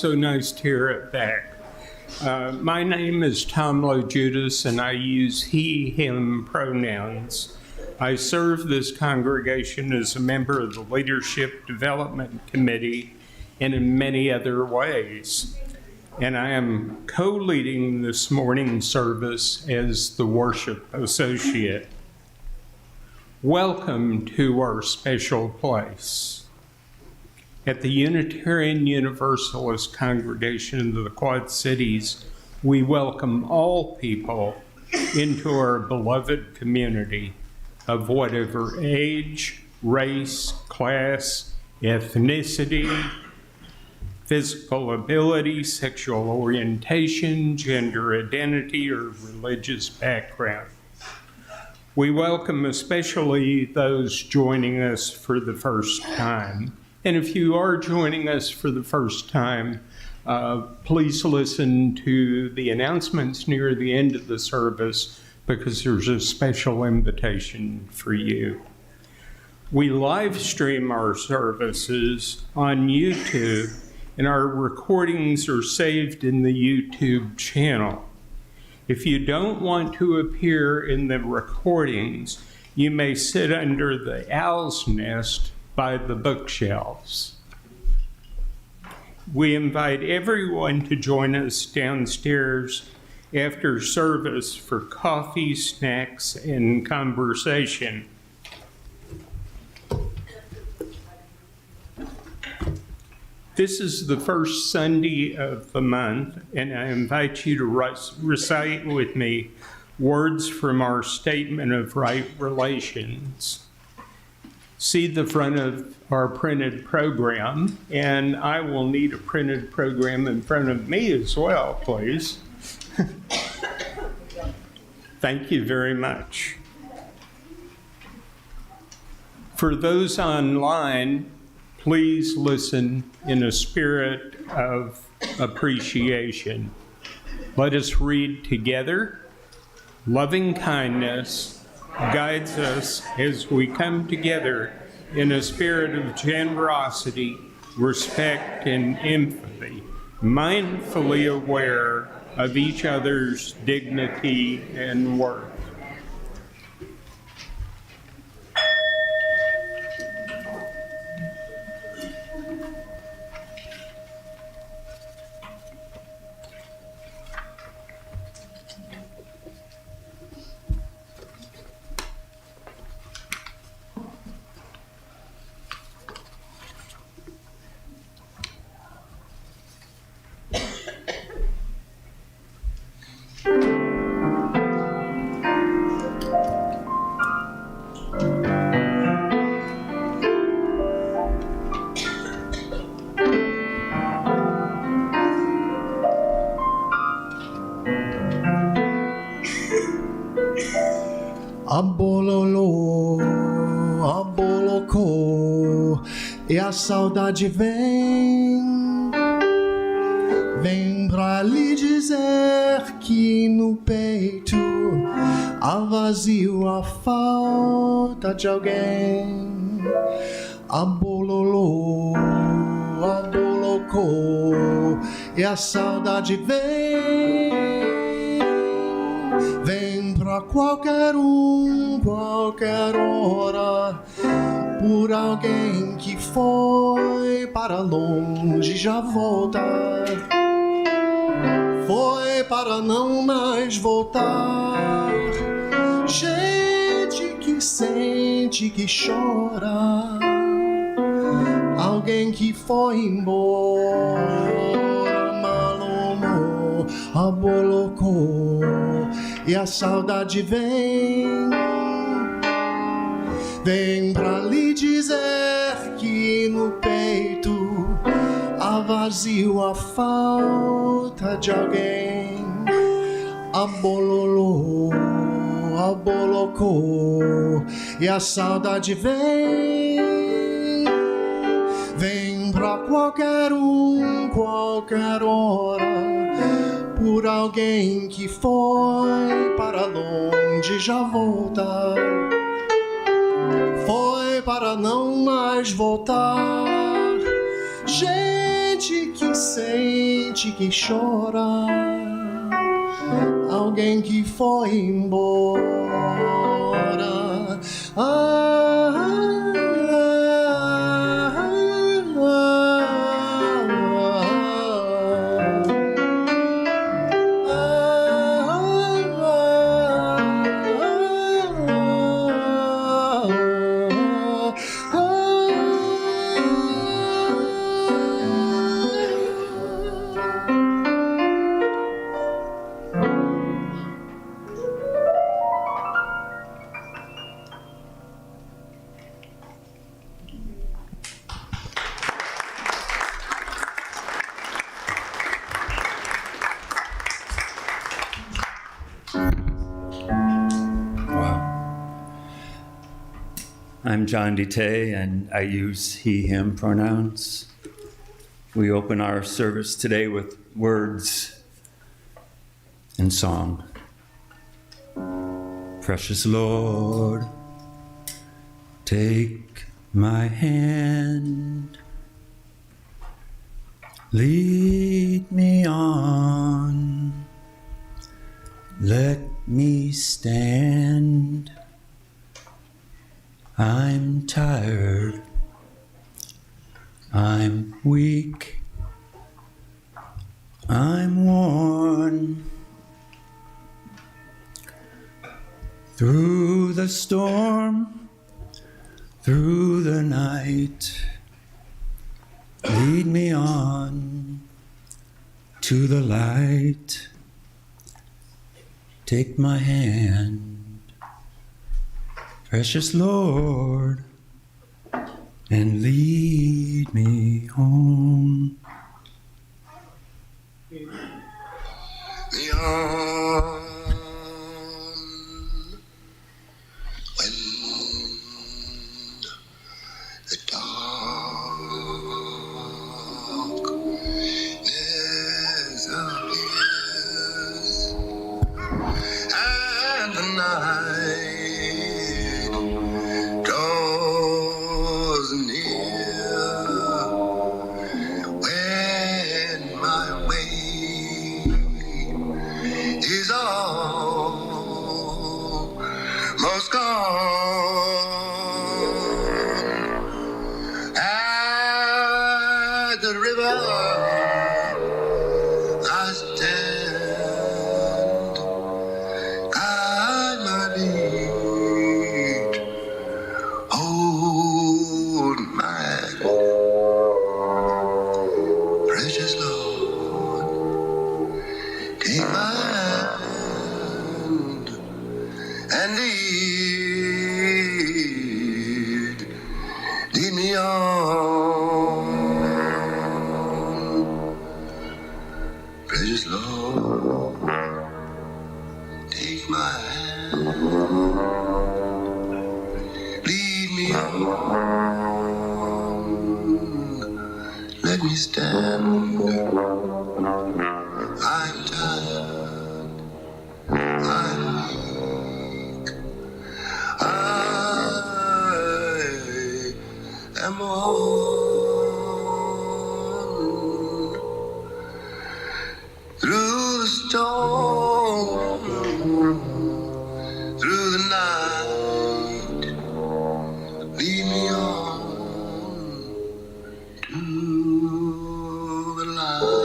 So nice to hear it back. My name is Tom Judas, and I use he, him pronouns. I serve this congregation as a member of the Leadership Development Committee and in many other ways. And I am co-leading this morning's service as the worship associate. Welcome to our special place. At the Unitarian Universalist Congregation of the Quad Cities, we welcome all people into our beloved community of whatever age, race, class, ethnicity, physical ability, sexual orientation, gender identity, or religious background. We welcome especially those joining us for the first time. And if you are joining us for the first time, please listen to the announcements near the end of the service because there's a special invitation for you. We live stream our services on YouTube, and our recordings are saved in the YouTube channel. If you don't want to appear in the recordings, you may sit under the owl's nest by the bookshelves. We invite everyone to join us downstairs after service for coffee, snacks, and conversation. This is the first Sunday of the month, and I invite you to recite with me words from our Statement of Right Relations. See the front of our printed program, and I will need a printed program in front of me as well, please. Thank you very much. For those online, please listen in a spirit of appreciation. Let us read together. Loving kindness guides us as we come together in a spirit of generosity, respect, and empathy, mindfully aware of each other's dignity and worth. Abolocô, e a saudade vem pra lhe dizer que no peito há vazio, a falta de alguém. Abololô, abolocô, e a saudade vem pra qualquer qualquer hora, por alguém que foi para longe já volta, foi para não mais voltar. Gente que sente, que chora, alguém que foi embora, malomou, abolocou, e a saudade vem pra lhe dizer que no peito há vazio, a falta de alguém. Abololô, abolocô, e a saudade vem pra qualquer qualquer hora, por alguém que foi para longe já volta, foi para não mais voltar. Gente que sente que chora, alguém que foi embora. I'm John Taeye, and I use he, him pronouns. We open our service today with words and song. Precious Lord, take my hand, lead me on, let me stand. I'm tired, I'm weak, I'm worn. Through the storm, through the night, lead me on to the light. Take my hand. Precious Lord, and lead me home. Beyond when the darkness appears and the night draws near, when my way is almost gone, at the river I stand, guide my feet, hold my precious Lord, take my hand and lead me on. Precious Lord, take my hand, lead me on, let me stand. I'm tired, I'm weak, I am worn. Through the storm, through the night, lead me on to the light.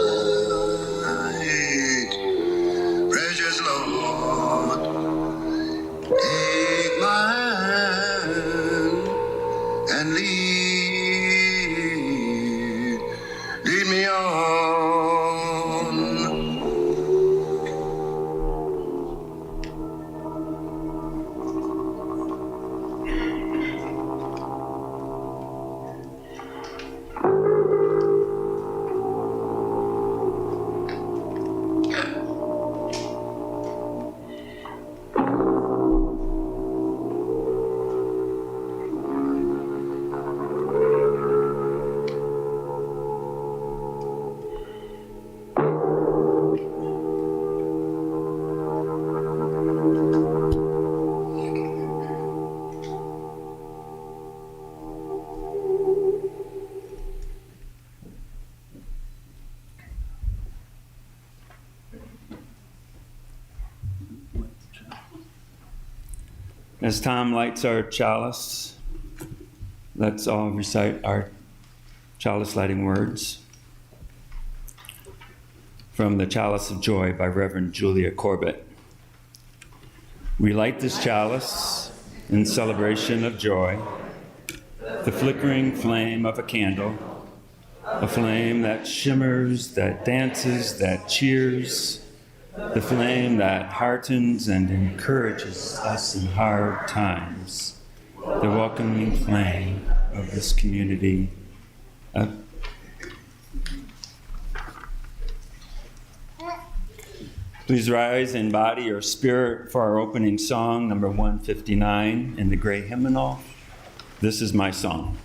As Tom lights our chalice, let's all recite our chalice lighting words from the Chalice of Joy by Reverend Julia Corbett. We light this chalice in celebration of joy, the flickering flame of a candle, a flame that shimmers, that dances, that cheers, the flame that heartens and encourages us in hard times, the welcoming flame of this community. Please rise in body or spirit for our opening song, number 159 in the Gray Hymnal. This is my song.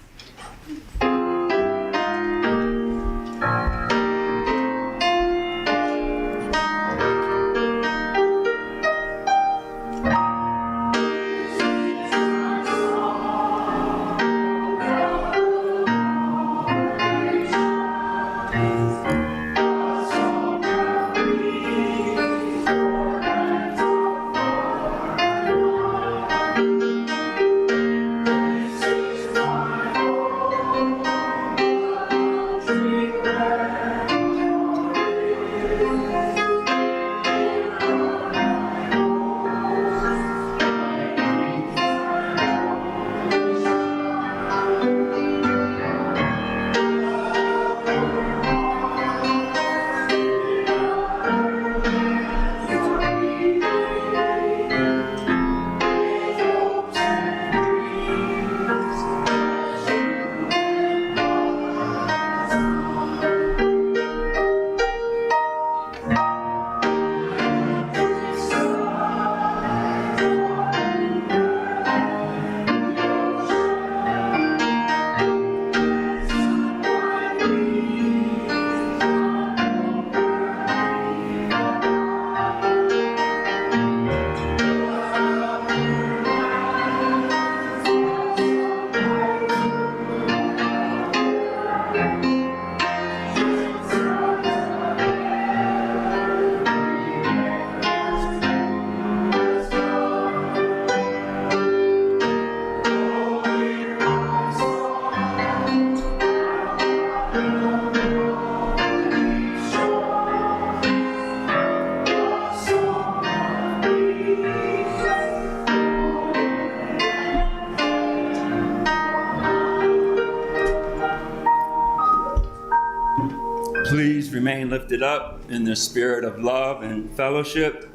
Please remain lifted up in the spirit of love and fellowship.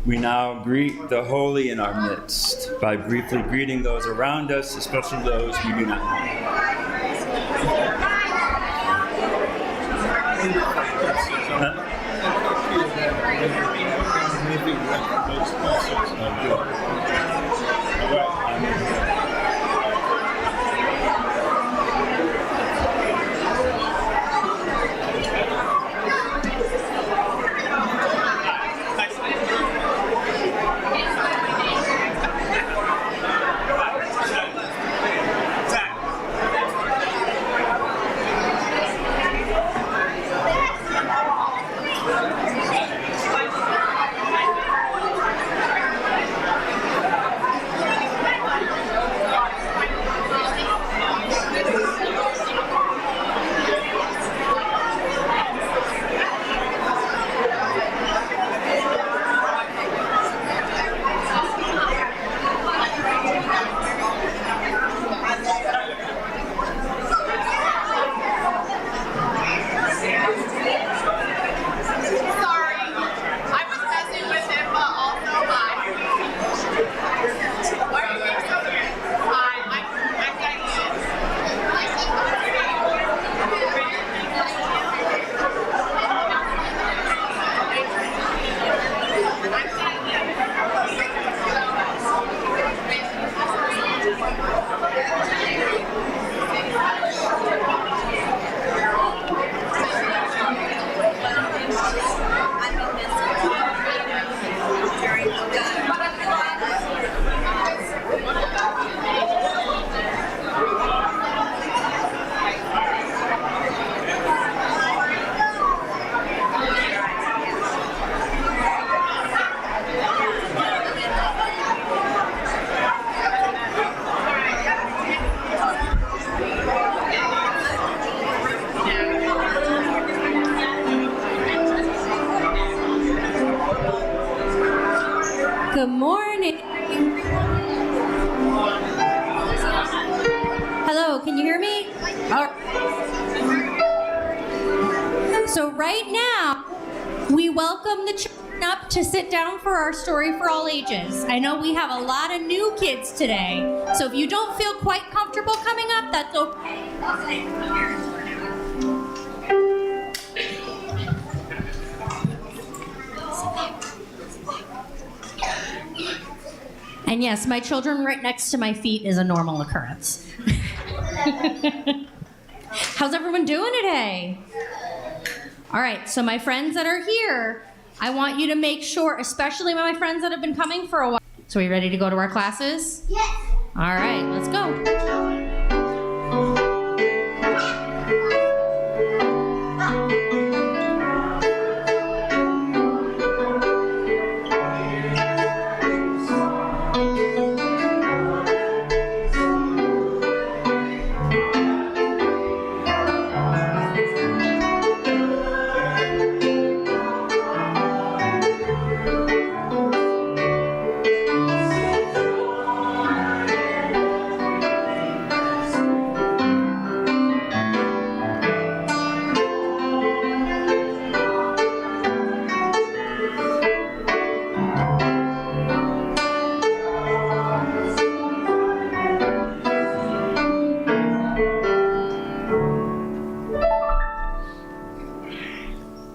We now greet the holy in our midst by briefly greeting those around us, especially those we do not right now, we welcome the children up to sit down for our story for all ages. I know we have a lot of new kids today, so if you don't feel quite comfortable coming up, that's okay. And yes, my children right next to my feet is a normal occurrence. How's everyone doing today? All right, so my friends that are here, I want you to make sure, especially my friends that have been coming for a while. So are we ready to go to our classes? Yes. All right, let's go.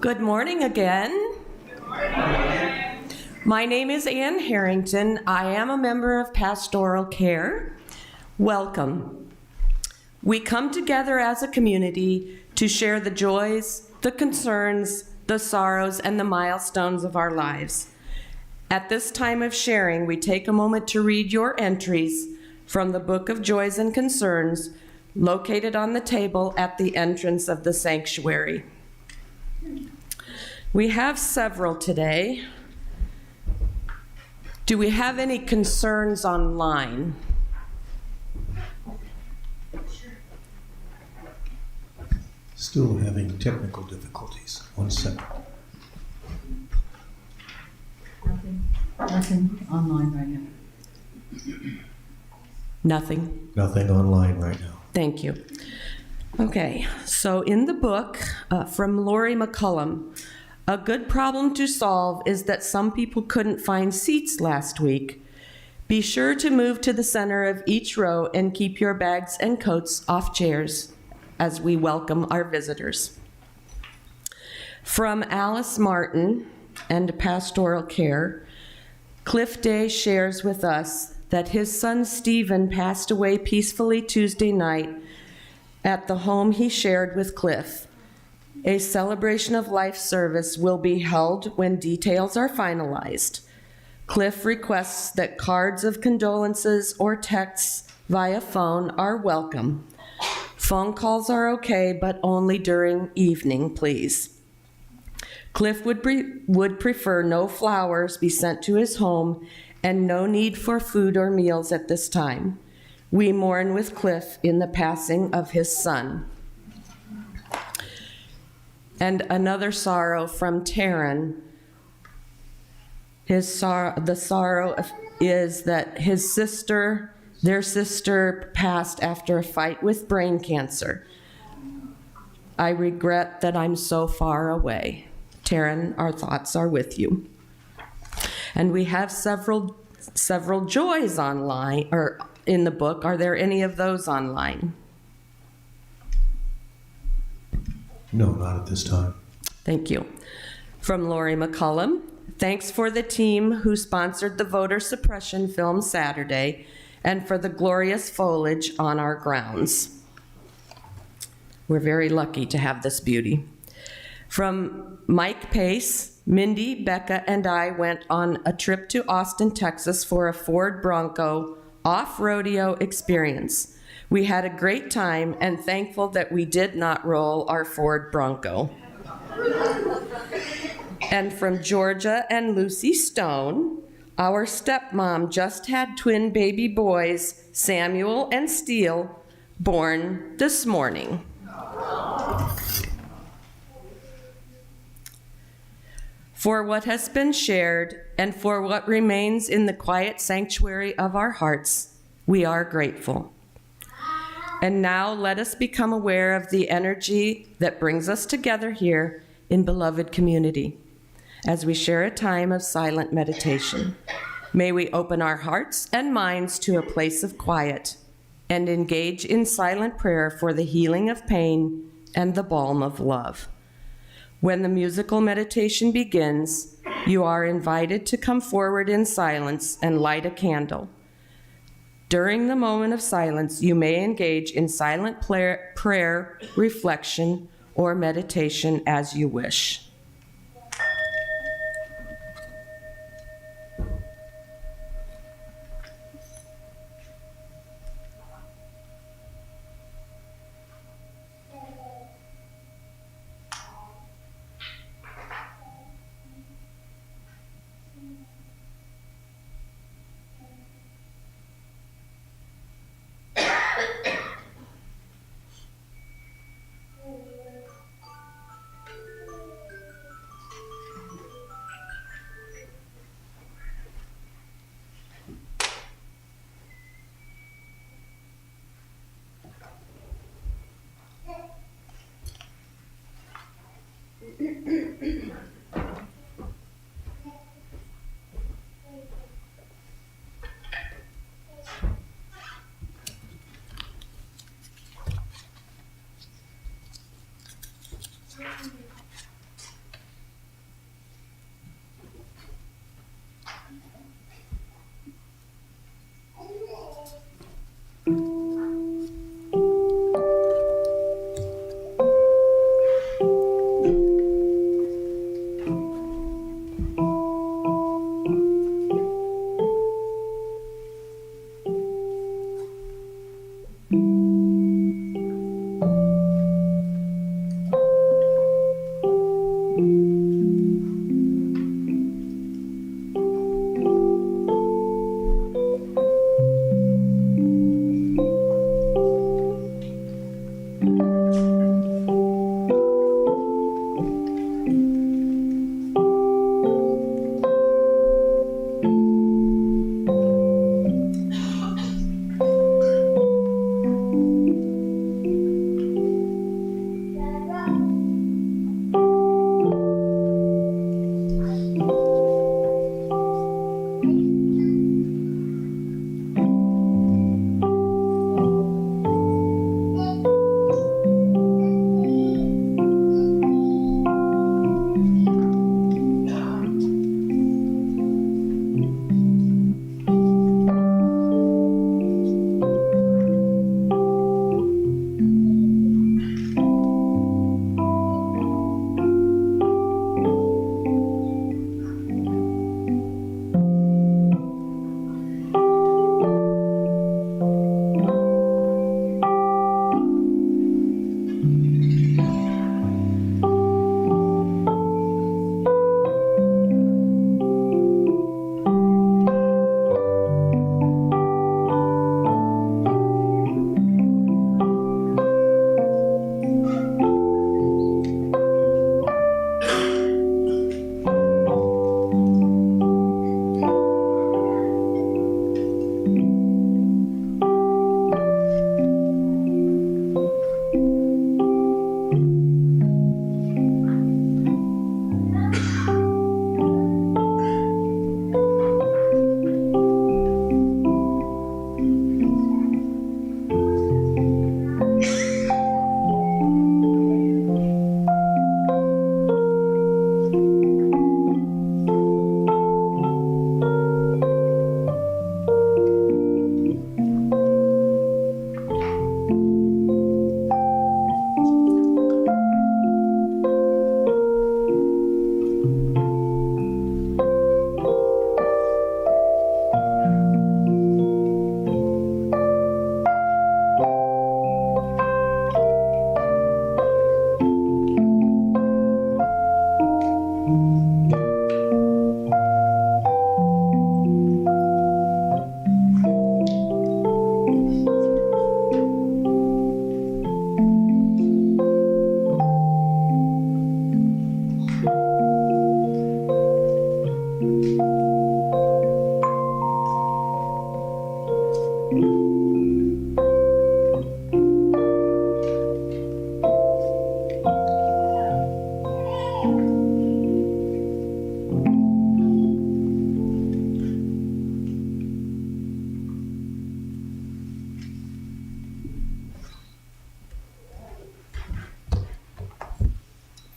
Good morning again. My name is Ann Harrington. I am a member of Pastoral Care. Welcome. We come together as a community to share the joys, the concerns, the sorrows, and the milestones of our lives. At this time of sharing, we take a moment to read your entries from the Book of Joys and Concerns located on the table at the entrance of the sanctuary. We have several today. Do we have any concerns online? Still having technical difficulties. 1 second. Nothing online right now. Nothing. Nothing online right now. Thank you. Okay, so in the book from Lori McCullum, a good problem to solve is that some people couldn't find seats last week. Be sure to move to the center of each row and keep your bags and coats off chairs as we welcome our visitors. From Alice Martin and Pastoral Care, Cliff Day shares with us that his son Stephen passed away peacefully Tuesday night at the home he shared with Cliff. A celebration of life service will be held when details are finalized. Cliff requests that cards of condolences or texts via phone are welcome. Phone calls are okay, but only during evening, please. Cliff would prefer no flowers be sent to his home and no need for food or meals at this time. We mourn with Cliff in the passing of his son. And another sorrow from Taryn. The sorrow is that their sister passed after a fight with brain cancer. I regret that I'm so far away. Taryn, our thoughts are with you. And we have several joys online, or in the book. Are there any of those online? No, not at this time. Thank you. From Lori McCullum, thanks for the team who sponsored the voter suppression film Saturday and for the glorious foliage on our grounds. We're very lucky to have this beauty. From Mike Pace, Mindy, Becca, and I went on a trip to Austin, Texas for a Ford Bronco off-rodeo experience. We had a great time and thankful that we did not roll our Ford Bronco. And from Georgia and Lucy Stone, our stepmom just had twin baby boys, Samuel and Steele, born this morning. For what has been shared and for what remains in the quiet sanctuary of our hearts, we are grateful. And now let us become aware of the energy that brings us together here in beloved community as we share a time of silent meditation. May we open our hearts and minds to a place of quiet and engage in silent prayer for the healing of pain and the balm of love. When the musical meditation begins, you are invited to come forward in silence and light a candle. During the moment of silence, you may engage in silent prayer, reflection, or meditation as you wish.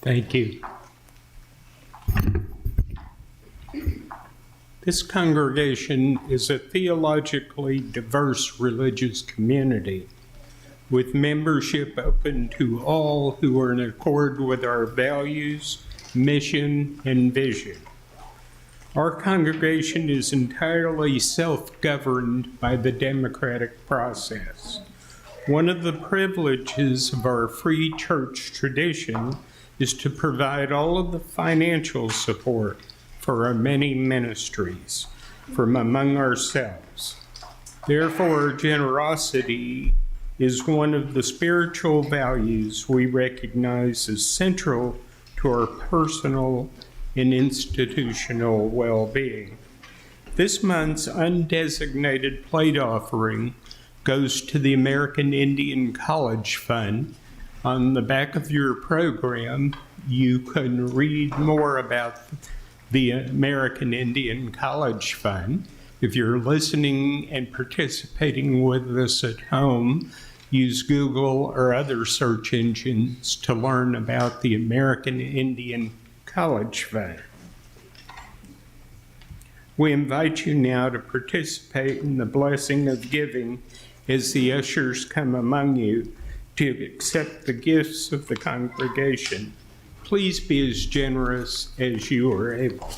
Thank you. This congregation is a theologically diverse religious community with membership open to all who are in accord with our values, mission, and vision. Our congregation is entirely self-governed by the democratic process. One of the privileges of our free church tradition is to provide all of the financial support for our many ministries from among ourselves. Therefore, generosity is one of the spiritual values we recognize as central to our personal and institutional well-being. This month's undesignated plate offering goes to the American Indian College Fund. On the back of your program, you can read more about the American Indian College Fund. If you're listening and participating with us at home, use Google or other search engines to learn about the American Indian College Fund. We invite you now to participate in the blessing of giving as the ushers come among you to accept the gifts of the congregation. Please be as generous as you are able.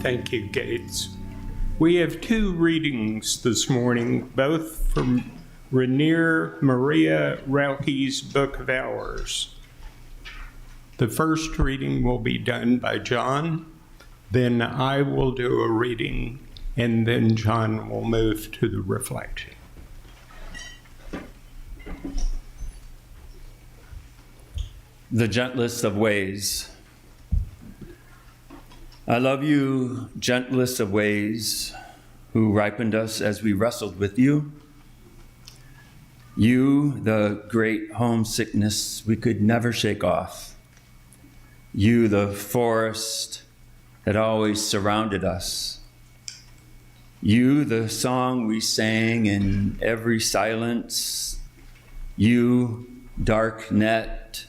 Thank you, Gates. We have two readings this morning, both from Rainier Maria Rilke's Book of Hours. The first reading will be done by John, then I will do a reading, and then John will move to the reflection. The gentlest of ways. I love you, gentlest of ways, who ripened us as we wrestled with you. You, the great homesickness we could never shake off. You, the forest that always surrounded us. You, the song we sang in every silence. You, dark net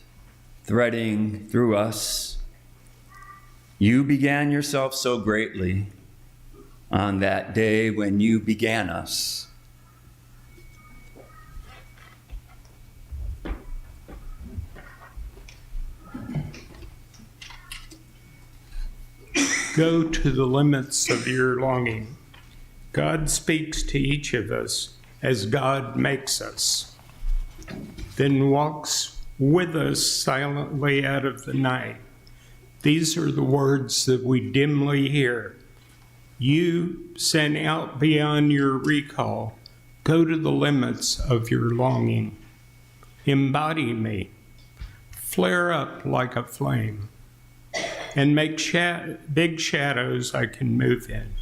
threading through us. You began yourself so greatly on that day when you began us. Go to the limits of your longing. God speaks to each of us as God makes us, then walks with us silently out of the night. These are the words that we dimly hear. You sent out beyond your recall. Go to the limits of your longing. Embody me. Flare up like a flame. And make big shadows I can move in.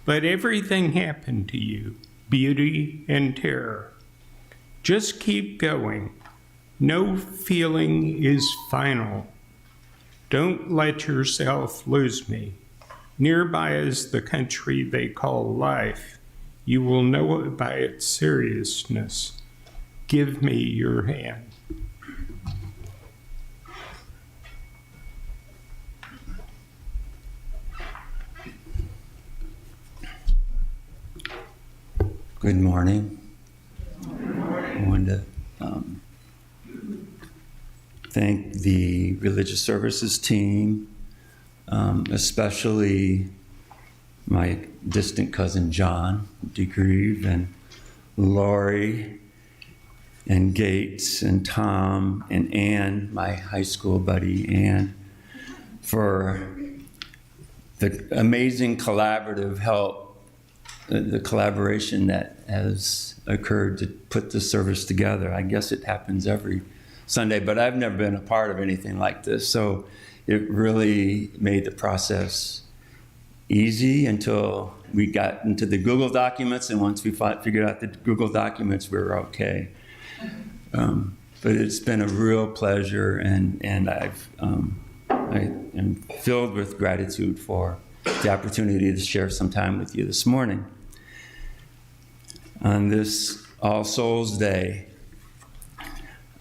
Let everything happen to you, beauty and terror. Just keep going. No feeling is final. Don't let yourself lose me. Nearby is the country they call life. You will know it by its seriousness. Give me your hand. Good morning. I wanted to thank the religious services team, especially my distant cousin John DeGrieve and Lori and Gates and Tom and Ann, my high school buddy Ann, for the amazing collaborative help, the collaboration that has occurred to put the service together. I guess it happens every Sunday, but I've never been a part of anything like this. So it really made the process easy until we got into the Google documents. And once we figured out the Google documents, we were okay. But it's been a real pleasure, and I am filled with gratitude for the opportunity to share some time with you this morning. On this All Souls Day,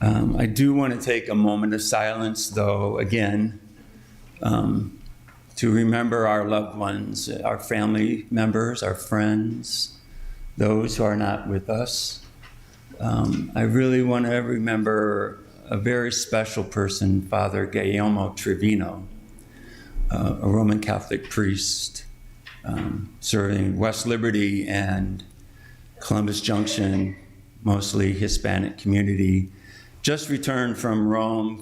I do want to take a moment of silence, though, again, to remember our loved ones, our family members, our friends, those who are not with us. I really want to remember a very special person, Father Guillermo Trevino, a Roman Catholic priest serving West Liberty and Columbus Junction, mostly Hispanic community. Just returned from Rome,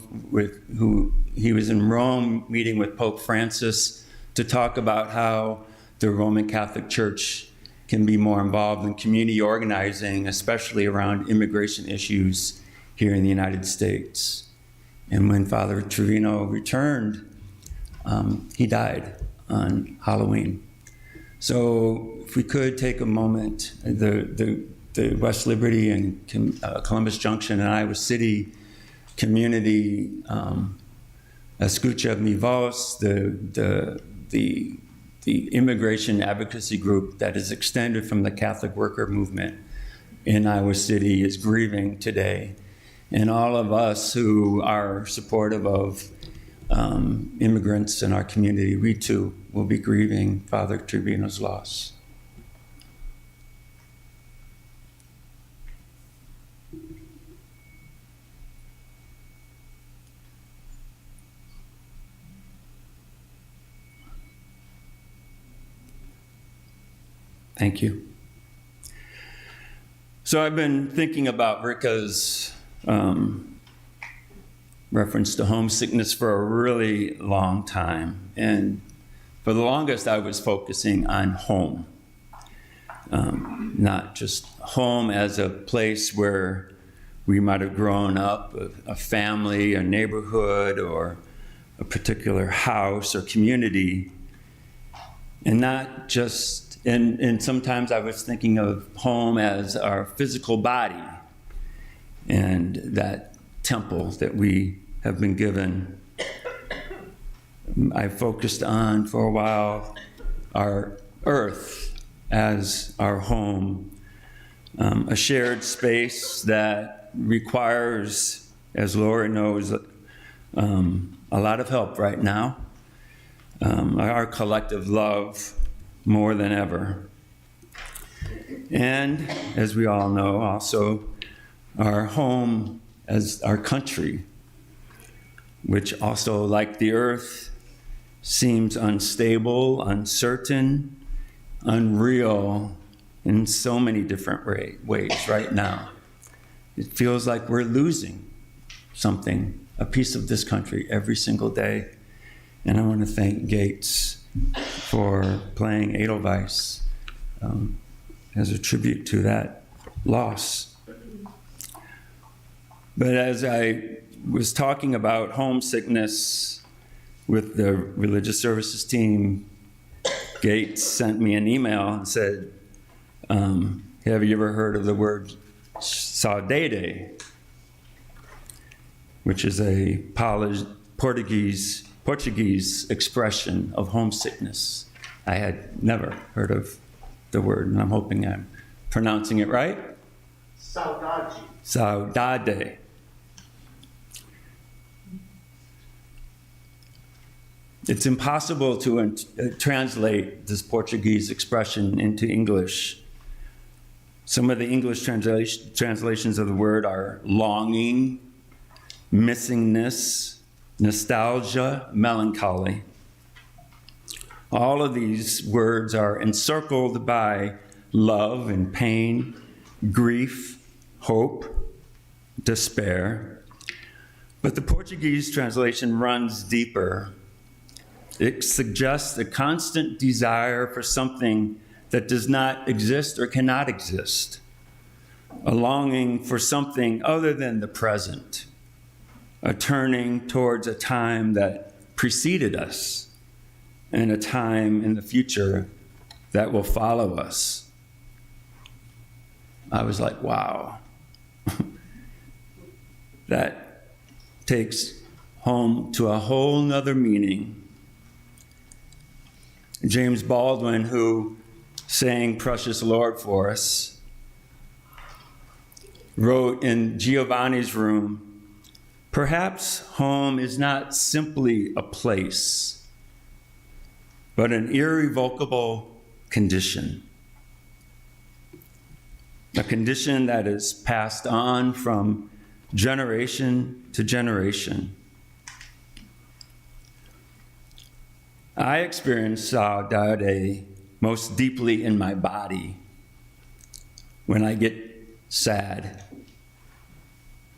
he was in Rome meeting with Pope Francis to talk about how the Roman Catholic Church can be more involved in community organizing, especially around immigration issues here in the United States. And when Father Trevino returned, he died on Halloween. So if we could take a moment, the West Liberty and Columbus Junction and Iowa City community, Escucha Mi Voz, the immigration advocacy group that is extended from the Catholic worker movement in Iowa City, is grieving today. And all of us who are supportive of immigrants in our community, we too will be grieving Father Trevino's loss. Thank you. So I've been thinking about Rika's reference to homesickness for a really long time. And for the longest, I was focusing on home. Not just home as a place where we might have grown up, a family, a neighborhood, or a particular house or community. And not just and sometimes I was thinking of home as our physical body and that temple that we have been given. I focused on for a while our earth as our home, a shared space that requires, as Laura knows, a lot of help right now, our collective love more than ever. And as we all know, also our home as our country, which also, like the earth, seems unstable, uncertain, unreal in so many different ways right now. It feels like we're losing something, a piece of this country every single day. And I want to thank Gates for playing Edelweiss as a tribute to that loss. But as I was talking about homesickness with the religious services team, Gates sent me an email and said, have you ever heard of the word saudade, which is a Portuguese expression of homesickness? I had never heard of the word, and I'm hoping I'm pronouncing it right. Saudade. Saudade. It's impossible to translate this Portuguese expression into English. Some of the English translations of the word are longing, missingness, nostalgia, melancholy. All of these words are encircled by love and pain, grief, hope, despair. But the Portuguese translation runs deeper. It suggests a constant desire for something that does not exist or cannot exist, a longing for something other than the present, a turning towards a time that preceded us and a time in the future that will follow us. I was like, wow. That takes home to a whole nother meaning. James Baldwin, who sang Precious Lord for us, wrote in Giovanni's Room, perhaps home is not simply a place, but an irrevocable condition. A condition that is passed on from generation to generation. I experienced saudade most deeply in my body when I get sad.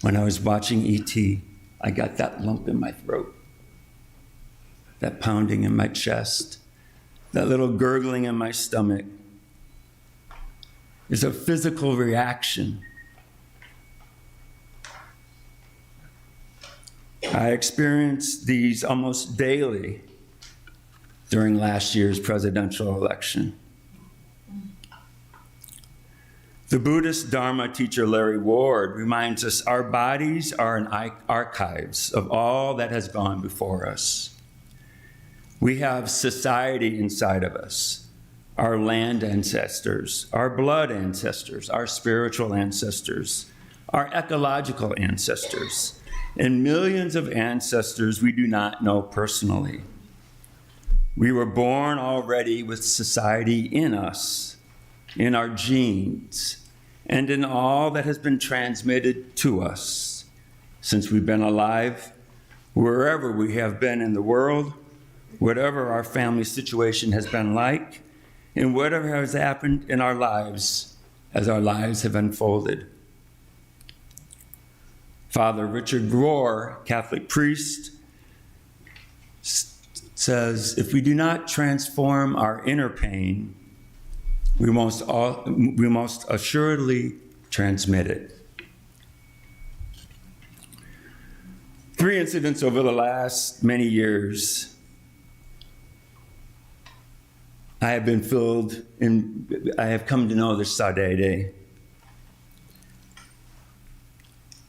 When I was watching E.T., I got that lump in my throat, that pounding in my chest, that little gurgling in my stomach. It's a physical reaction. I experienced these almost daily during last year's presidential election. The Buddhist Dharma teacher Larry Ward reminds us our bodies are archives of all that has gone before us. We have society inside of us, our land ancestors, our blood ancestors, our spiritual ancestors, our ecological ancestors, and millions of ancestors we do not know personally. We were born already with society in us, in our genes, and in all that has been transmitted to us since we've been alive, wherever we have been in the world, whatever our family situation has been like, and whatever has happened in our lives as our lives have unfolded. Father Richard Rohr, Catholic priest, says, if we do not transform our inner pain, we most assuredly transmit it. 3 incidents over the last many years. I have come to know the saudade.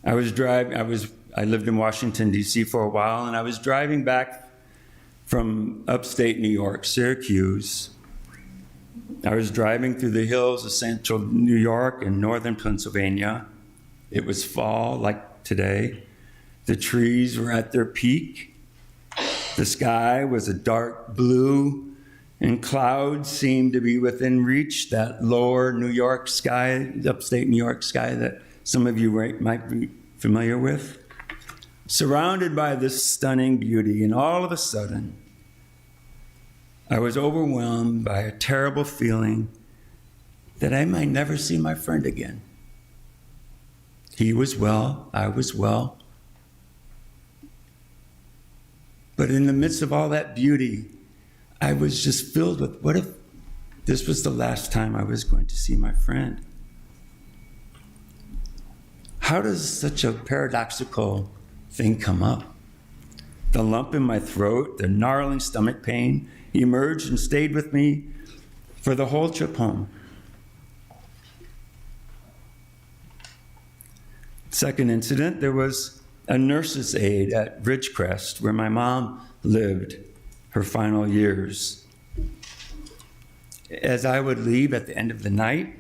I lived in Washington, D.C. for a while, and I was driving back from upstate New York, Syracuse. I was driving through the hills of central New York and northern Pennsylvania. It was fall, like today. The trees were at their peak. The sky was a dark blue, and clouds seemed to be within reach, that lower New York sky, upstate New York sky that some of you might be familiar with. Surrounded by this stunning beauty, and all of a sudden, I was overwhelmed by a terrible feeling that I might never see my friend again. He was well, I was well. But in the midst of all that beauty, I was just filled with, what if this was the last time I was going to see my friend? How does such a paradoxical thing come up? The lump in my throat, the gnarling stomach pain emerged and stayed with me for the whole trip home. Second incident, there was a nurse's aide at Ridgecrest where my mom lived her final years. As I would leave at the end of the night,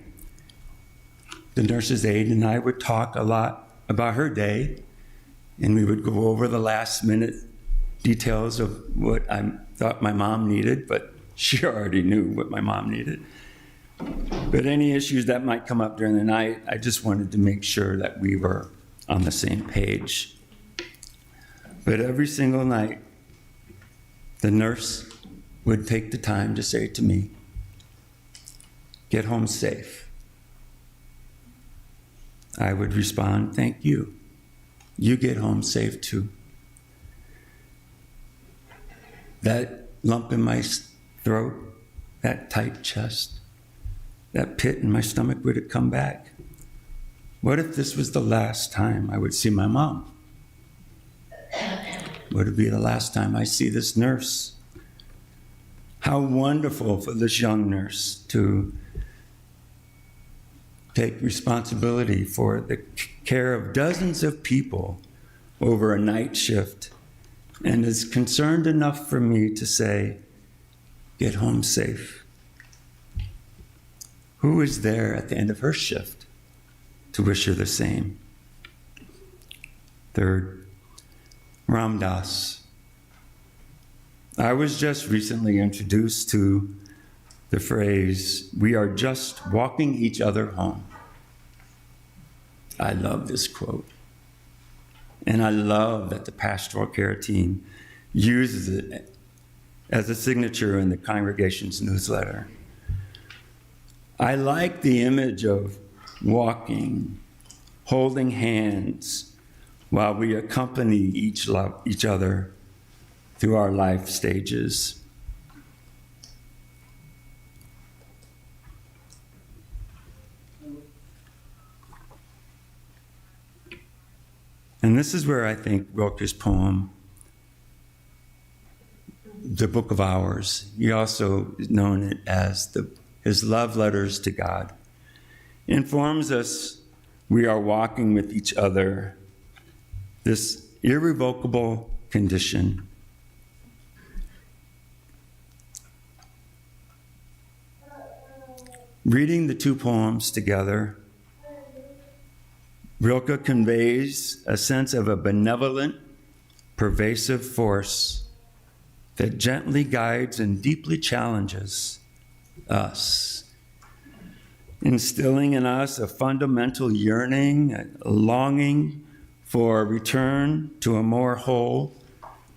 the nurse's aide and I would talk a lot about her day, and we would go over the last minute details of what I thought my mom needed, but she already knew what my mom needed. But any issues that might come up during the night, I just wanted to make sure that we were on the same page. But every single night, the nurse would take the time to say to me, "Get home safe." I would respond, "Thank you. You get home safe too." That lump in my throat, that tight chest, that pit in my stomach, would it come back? What if this was the last time I would see my mom? Would it be the last time I see this nurse? How wonderful for this young nurse to take responsibility for the care of dozens of people over a night shift, and is concerned enough for me to say, "Get home safe." Who is there at the end of her shift to wish her the same? Third, Ram Dass. I was just recently introduced to the phrase, "We are just walking each other home." I love this quote. And I love that the pastoral care team uses it as a signature in the congregation's newsletter. I like the image of walking, holding hands, while we accompany each other through our life stages. And this is where I think Rilke's poem, The Book of Hours, he also known it as his love letters to God, informs us we are walking with each other, this irrevocable condition. Reading the two poems together, Rilke conveys a sense of a benevolent, pervasive force that gently guides and deeply challenges us, instilling in us a fundamental yearning, a longing for a return to a more whole,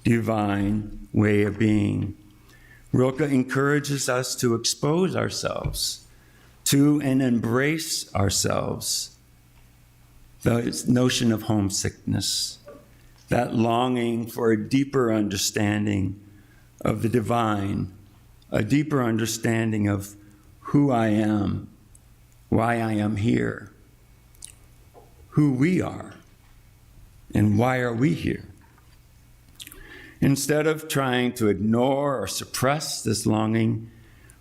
divine way of being. Rilke encourages us to expose ourselves to and embrace ourselves. The notion of homesickness, that longing for a deeper understanding of the divine, a deeper understanding of who I am, why I am here, who we are, and why are we here. Instead of trying to ignore or suppress this longing,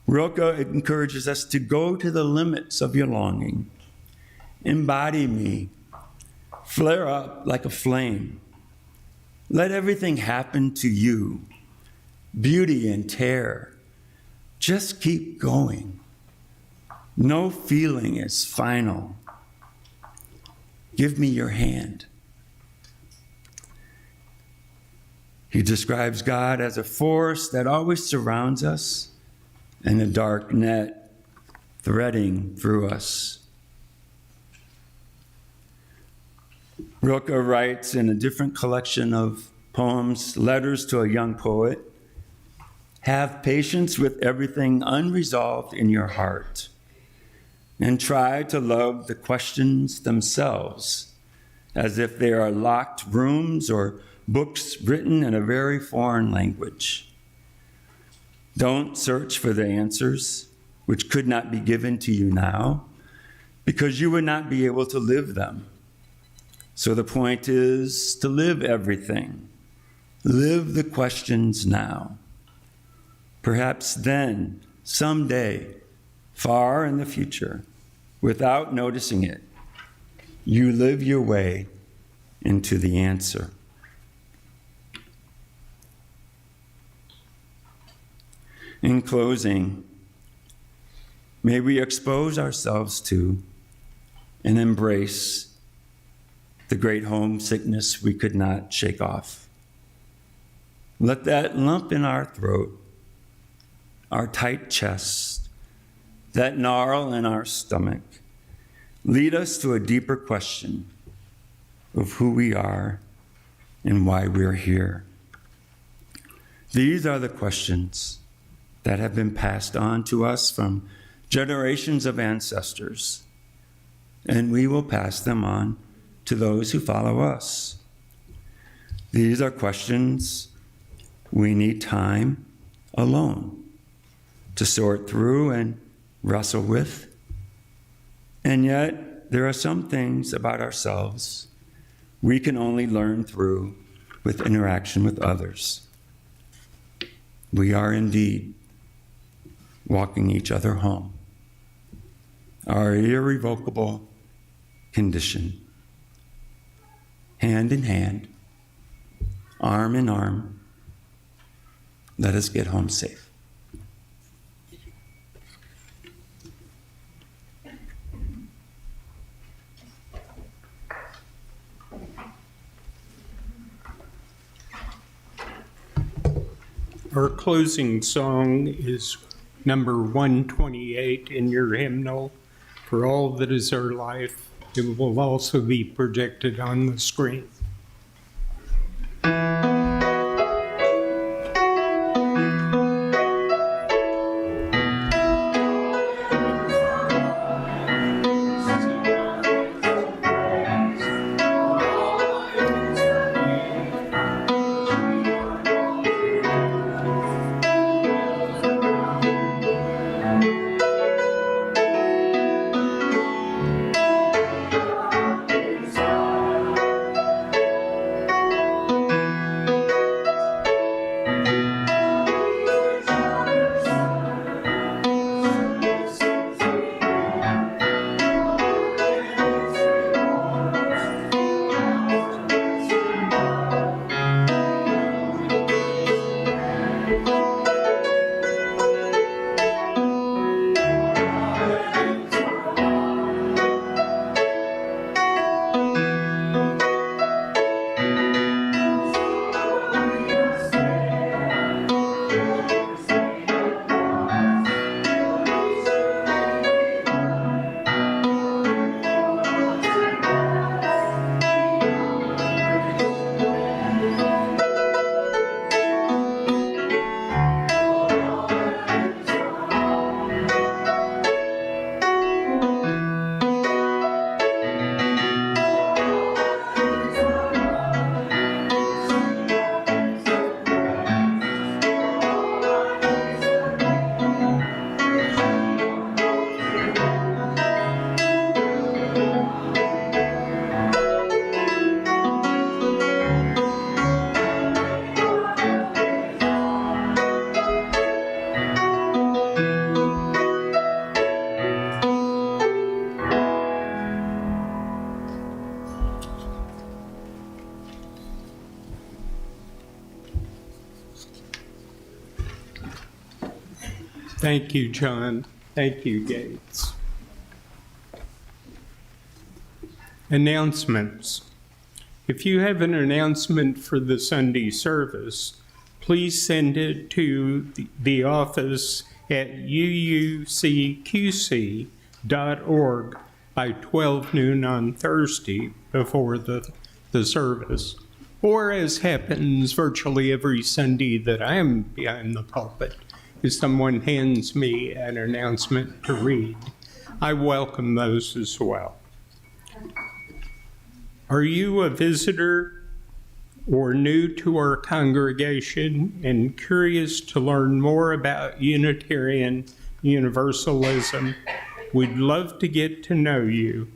Rilke encourages us to go to the limits of your longing. Embody me. Flare up like a flame. Let everything happen to you. Beauty and tear. Just keep going. No feeling is final. Give me your hand. He describes God as a force that always surrounds us and a dark net threading through us. Rilke writes in a different collection of poems, Letters to a Young Poet, "Have patience with everything unresolved in your heart, and try to love the questions themselves as if they are locked rooms or books written in a very foreign language. Don't search for the answers which could not be given to you now, because you would not be able to live them. So the point is to live everything. Live the questions now. Perhaps then, someday, far in the future, without noticing it, you live your way into the answer. In closing, may we expose ourselves to and embrace the great homesickness we could not shake off. Let that lump in our throat, our tight chest, that gnarl in our stomach, lead us to a deeper question of who we are and why we're here. These are the questions that have been passed on to us from generations of ancestors, and we will pass them on to those who follow us. These are questions we need time alone to sort through and wrestle with. And yet, there are some things about ourselves we can only learn through with interaction with others. We are indeed walking each other home, our irrevocable condition. Hand in hand, arm in arm, let us get home safe. Our closing song is number 128 in your hymnal, For All That Is Our Life. It will also be projected on the screen. Thank you, John. Thank you, Gates. Announcements. If you have an announcement for the Sunday service, please send it to the office at uucqc.org by 12 noon on Thursday before the service. Or, as happens virtually every Sunday that I am behind the pulpit, if someone hands me an announcement to read, I welcome those as well. Are you a visitor or new to our congregation and curious to learn more about Unitarian Universalism, we'd love to get to know you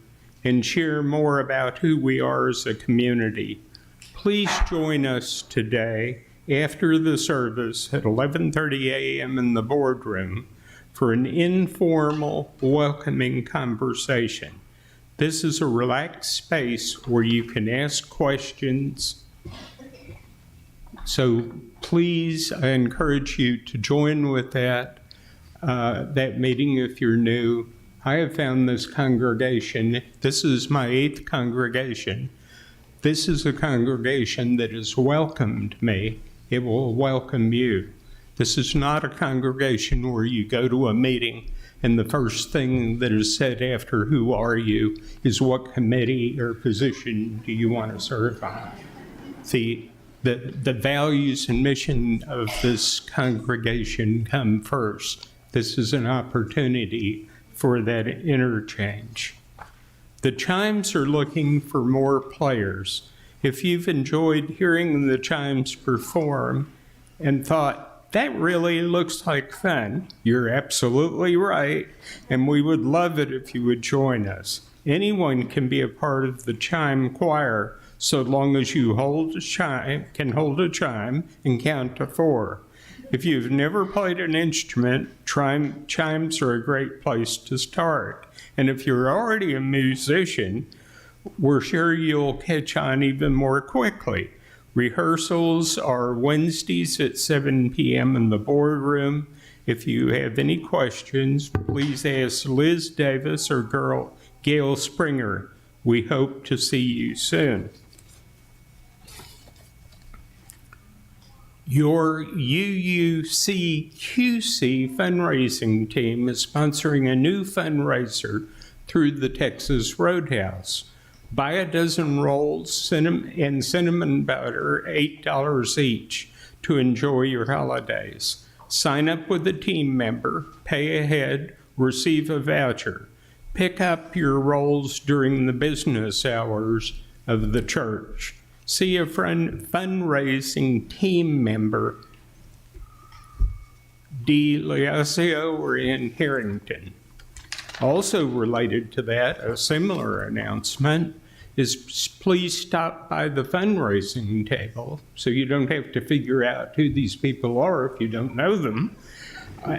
and share more about who we are as a community. Please join us today after the service at 11:30 a.m. in the boardroom for an informal, welcoming conversation. This is a relaxed space where you can ask questions. So please, I encourage you to join with that meeting if you're new. I have found this congregation, this is my 8th congregation. This is a congregation that has welcomed me. It will welcome you. This is not a congregation where you go to a meeting and the first thing that is said after "who are you" is what committee or position do you want to serve on. The values and mission of this congregation come first. This is an opportunity for that interchange. The Chimes are looking for more players. If you've enjoyed hearing the Chimes perform and thought, that really looks like fun, you're absolutely right, and we would love it if you would join us. Anyone can be a part of the Chime choir so long as you can hold a chime and count to 4. If you've never played an instrument, chimes are a great place to start. And if you're already a musician, we're sure you'll catch on even more quickly. Rehearsals are Wednesdays at 7 p.m. in the boardroom. If you have any questions, please ask Liz Davis or Gail Springer. We hope to see you soon. Your UUCQC fundraising team is sponsoring a new fundraiser through the Texas Roadhouse. Buy a dozen rolls and cinnamon butter, $8 each, to enjoy your holidays. Sign up with a team member, pay ahead, receive a voucher. Pick up your rolls during the business hours of the church. See a fundraising team member, DeLacio or in Harrington. Also related to that, a similar announcement is please stop by the fundraising table so you don't have to figure out who these people are if you don't know them,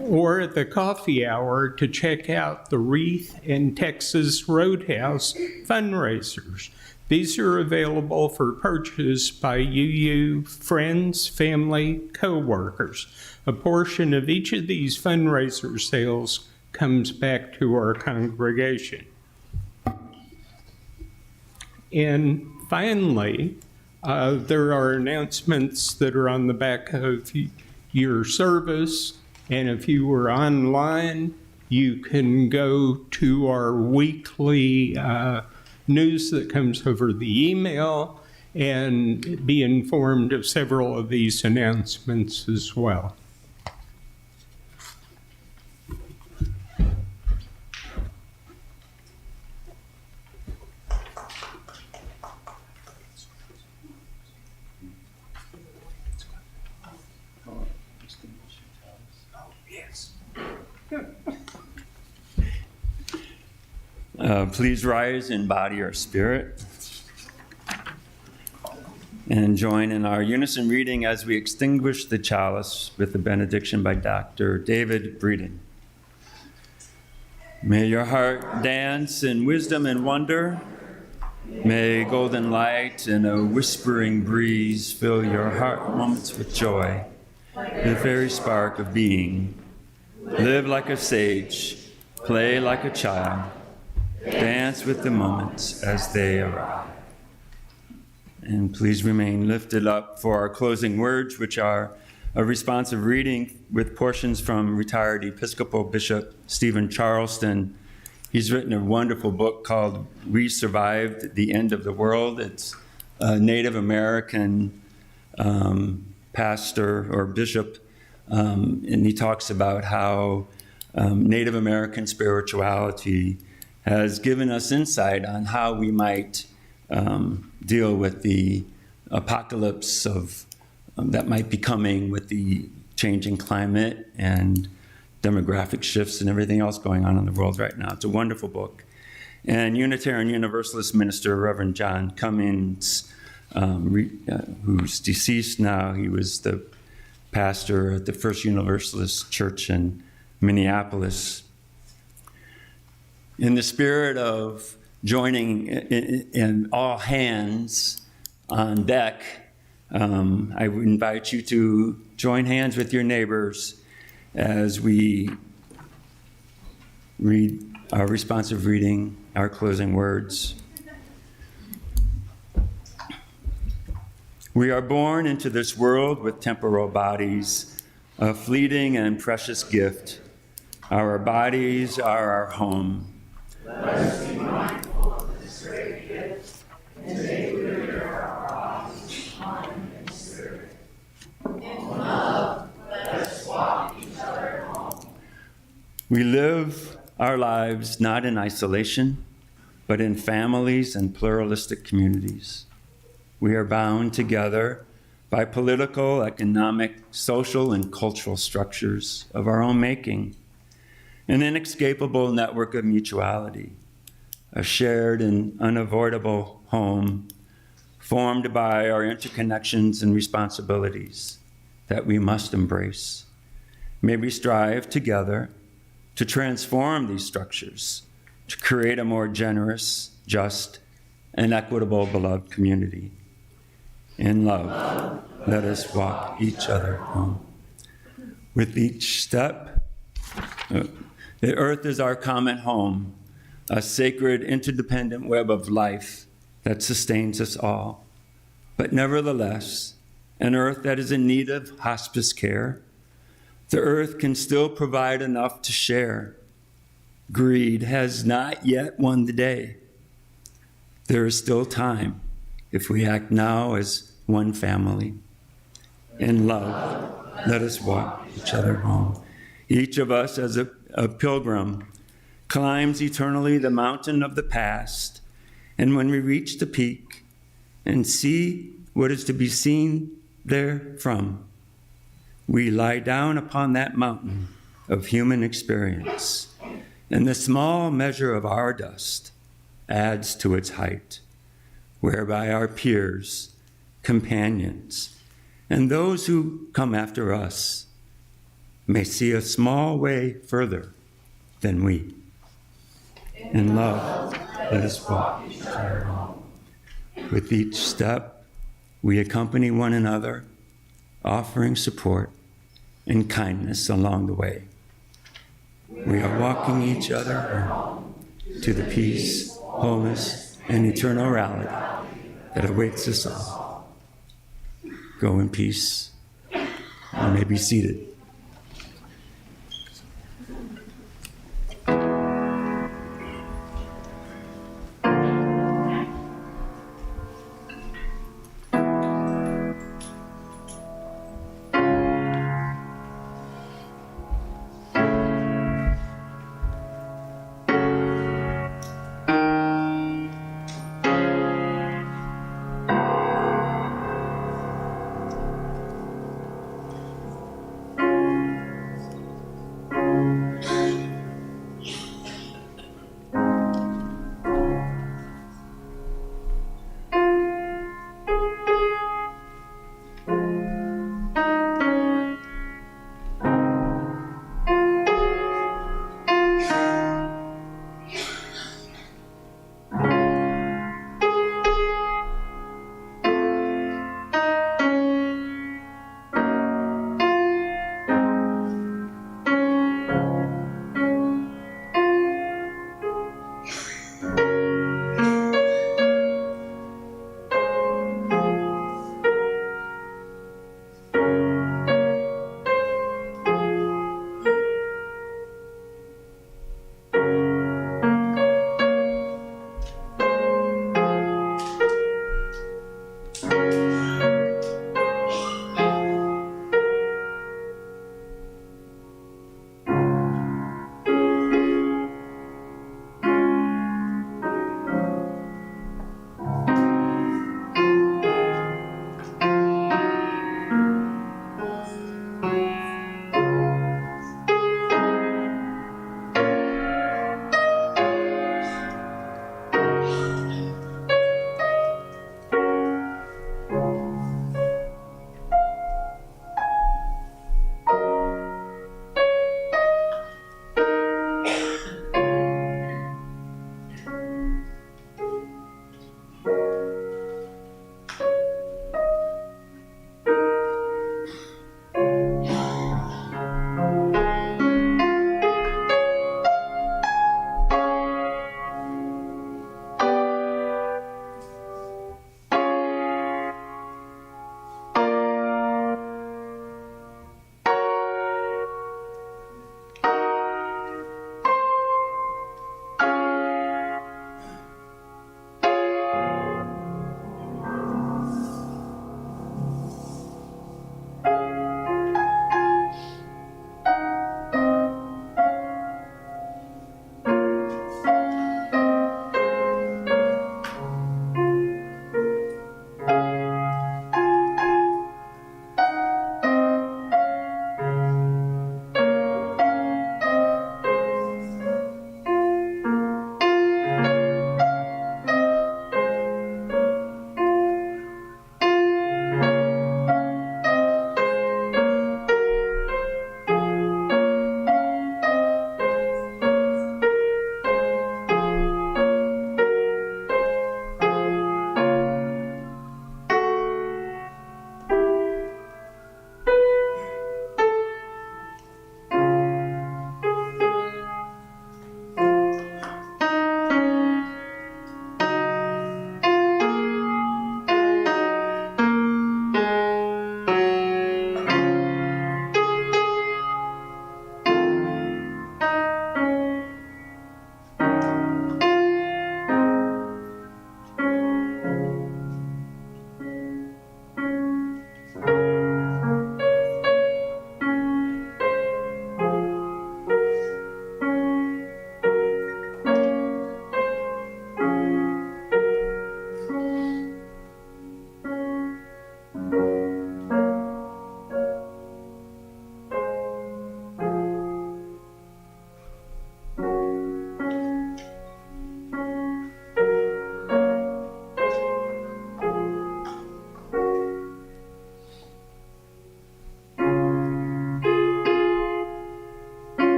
or at the coffee hour to check out the Wreath and Texas Roadhouse fundraisers. These are available for purchase by UU friends, family, co-workers. A portion of each of these fundraiser sales comes back to our congregation. And finally, there are announcements that are on the back of your service. And if you were online, you can go to our weekly news that comes over the email and be informed of several of these announcements as well. Please rise in body or spirit and join in our unison reading as we extinguish the chalice with the benediction by Dr. David Breeden. May your heart dance in wisdom and wonder. May golden light and a whispering breeze fill your heart moments with joy, the very spark of being. Live like a sage, play like a child, dance with the moments as they arrive. And please remain lifted up for our closing words, which are a responsive reading with portions from retired Episcopal Bishop Stephen Charleston. He's written a wonderful book called We Survived the End of the World. It's a Native American pastor or bishop, and he talks about how Native American spirituality has given us insight on how we might deal with the apocalypse of that might be coming with the changing climate and demographic shifts and everything else going on in the world right now. It's a wonderful book. And Unitarian Universalist minister Reverend John Cummings, who's deceased now, he was the pastor at the First Universalist Church in Minneapolis. In the spirit of joining in all hands on deck, I would invite you to join hands with your neighbors as we read our responsive reading, our closing words. We are born into this world with temporal bodies, a fleeting and precious gift. Our bodies are our home. Let us be mindful of this great gift and take with our bodies, mind, and spirit. In love, let us walk each other home. We live our lives not in isolation, but in families and pluralistic communities. We are bound together by political, economic, social, and cultural structures of our own making, an inescapable network of mutuality, a shared and unavoidable home formed by our interconnections and responsibilities that we must embrace. May we strive together to transform these structures, to create a more generous, just, and equitable beloved community. In love, let us walk each other home. With each step, the earth is our common home, a sacred, interdependent web of life that sustains us all. But nevertheless, an earth that is in need of hospice care, the earth can still provide enough to share. Greed has not yet won the day. There is still time if we act now as one family. In love, let us walk each other home. Each of us, as a pilgrim, climbs eternally the mountain of the past, and when we reach the peak and see what is to be seen therefrom, we lie down upon that mountain of human experience, and the small measure of our dust adds to its height, whereby our peers, companions, and those who come after us may see a small way further than we. In love, let us walk each other home. With each step, we accompany one another, offering support and kindness along the way. We are walking each other home to the peace, wholeness, and eternal reality that awaits us all. Go in peace. You may be seated.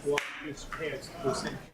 Walk this past this